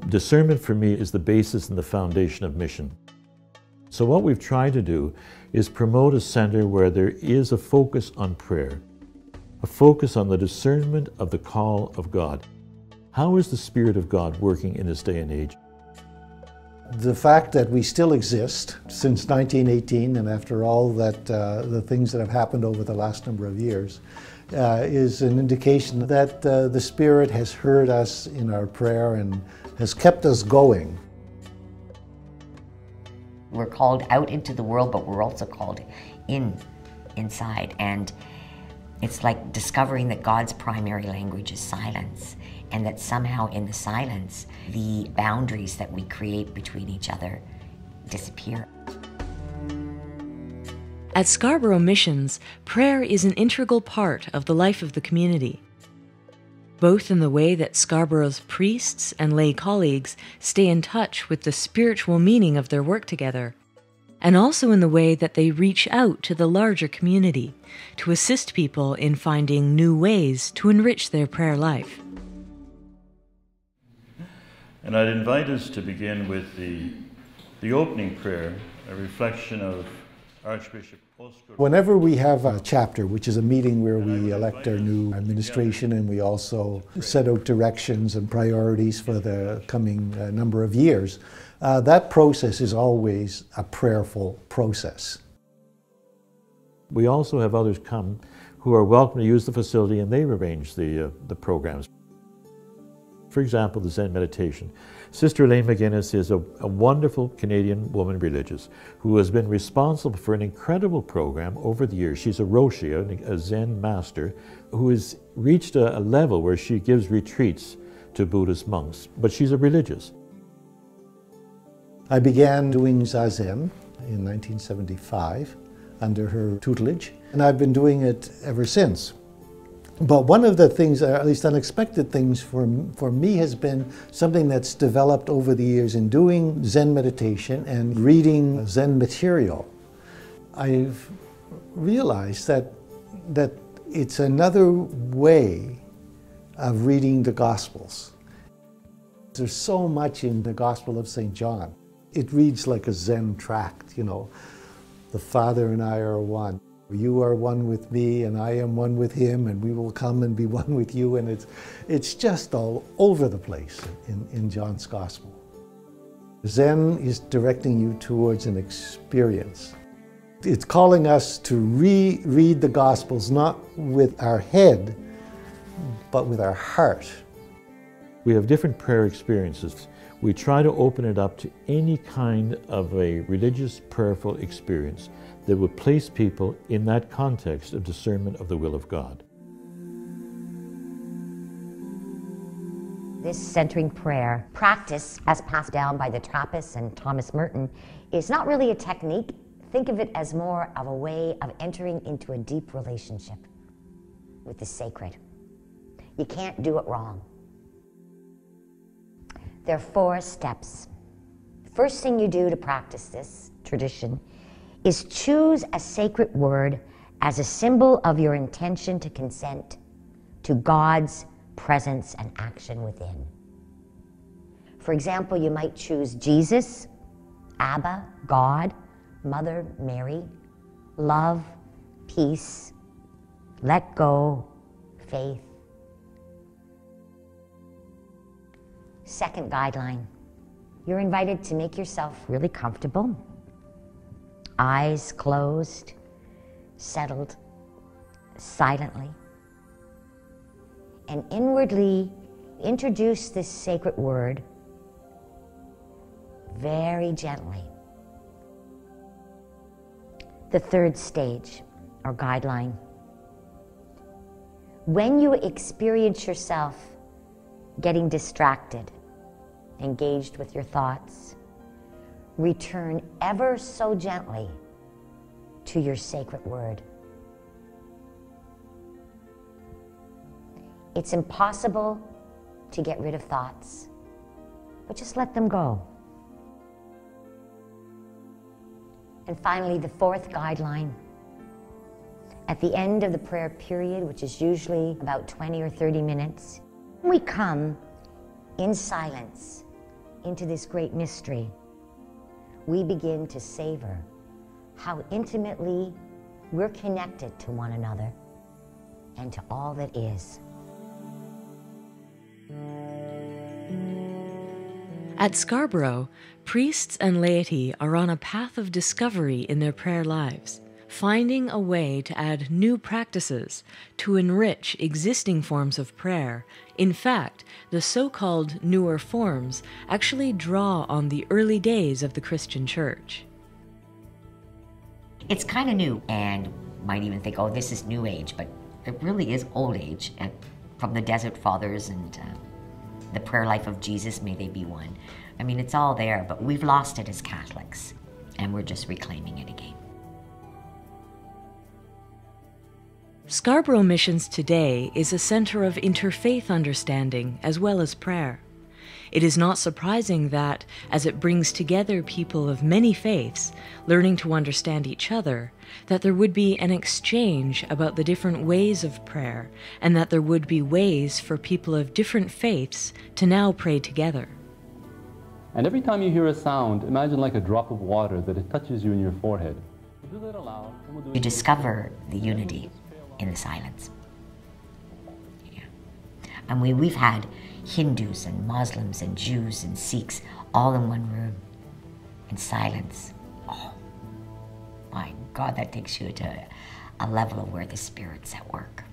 Discernment for me is the basis and the foundation of mission. So what we've tried to do is promote a center where there is a focus on prayer, a focus on the discernment of the call of God. How is the Spirit of God working in this day and age? The fact that we still exist since 1918, and after all that, the things that have happened over the last number of years, is an indication that the Spirit has heard us in our prayer and has kept us going. We're called out into the world, but we're also called inside. And it's like discovering that God's primary language is silence, and that somehow in the silence, the boundaries that we create between each other disappear. At Scarboro Missions, prayer is an integral part of the life of the community, both in the way that Scarborough's priests and lay colleagues stay in touch with the spiritual meaning of their work together, and also in the way that they reach out to the larger community to assist people in finding new ways to enrich their prayer life. And I'd invite us to begin with the opening prayer, a reflection of Archbishop Oscar. Whenever we have a chapter, which is a meeting where we elect our new administration and we also set out directions and priorities for the coming number of years, that process is always a prayerful process. We also have others come who are welcome to use the facility, and they arrange the programs. For example, the Zen meditation. Sister Elaine McGuinness is a wonderful Canadian woman religious who has been responsible for an incredible program over the years. She's a Roshi, a Zen master, who has reached a level where she gives retreats to Buddhist monks, but she's a religious. I began doing Zazen in 1975 under her tutelage, and I've been doing it ever since. But one of the things, or at least unexpected things for me, has been something that's developed over the years in doing Zen meditation and reading Zen material. I've realized that it's another way of reading the Gospels. There's so much in the Gospel of St. John. It reads like a Zen tract, you know. The Father and I are one. You are one with me, and I am one with him, and we will come and be one with you. And it's just all over the place in John's Gospel. Zen is directing you towards an experience. It's calling us to reread the Gospels, not with our head, but with our heart. We have different prayer experiences. We try to open it up to any kind of a religious, prayerful experience that would place people in that context of discernment of the will of God. This centering prayer practice, as passed down by the Trappists and Thomas Merton, is not really a technique. Think of it as more of a way of entering into a deep relationship with the sacred. You can't do it wrong. There are 4 steps. First thing you do to practice this tradition is choose a sacred word as a symbol of your intention to consent to God's presence and action within. For example, you might choose Jesus, Abba, God, Mother Mary, love, peace, let go, faith. Second guideline, you're invited to make yourself really comfortable. Eyes closed, settled, silently, and inwardly introduce this sacred word very gently. The third stage, or guideline. When you experience yourself getting distracted, engaged with your thoughts, return ever so gently to your sacred word. It's impossible to get rid of thoughts, but just let them go. And finally, the fourth guideline. At the end of the prayer period, which is usually about 20 or 30 minutes, we come in silence into this great mystery, we begin to savor how intimately we're connected to one another and to all that is. At Scarboro, priests and laity are on a path of discovery in their prayer lives, finding a way to add new practices to enrich existing forms of prayer. In fact, the so-called newer forms actually draw on the early days of the Christian Church. It's kind of new, and might even think, oh, this is New Age, but it really is Old Age, and from the Desert Fathers and the prayer life of Jesus, may they be one. I mean, it's all there, but we've lost it as Catholics, and we're just reclaiming it again. Scarboro Missions today is a center of interfaith understanding as well as prayer. It is not surprising that, as it brings together people of many faiths, learning to understand each other, that there would be an exchange about the different ways of prayer, and that there would be ways for people of different faiths to now pray together. And every time you hear a sound, imagine like a drop of water that it touches you in your forehead. Do that aloud. You discover the unity in the silence. Yeah. And we've had Hindus and Muslims and Jews and Sikhs all in one room in silence. Oh my God, that takes you to a level of where the Spirit's at work.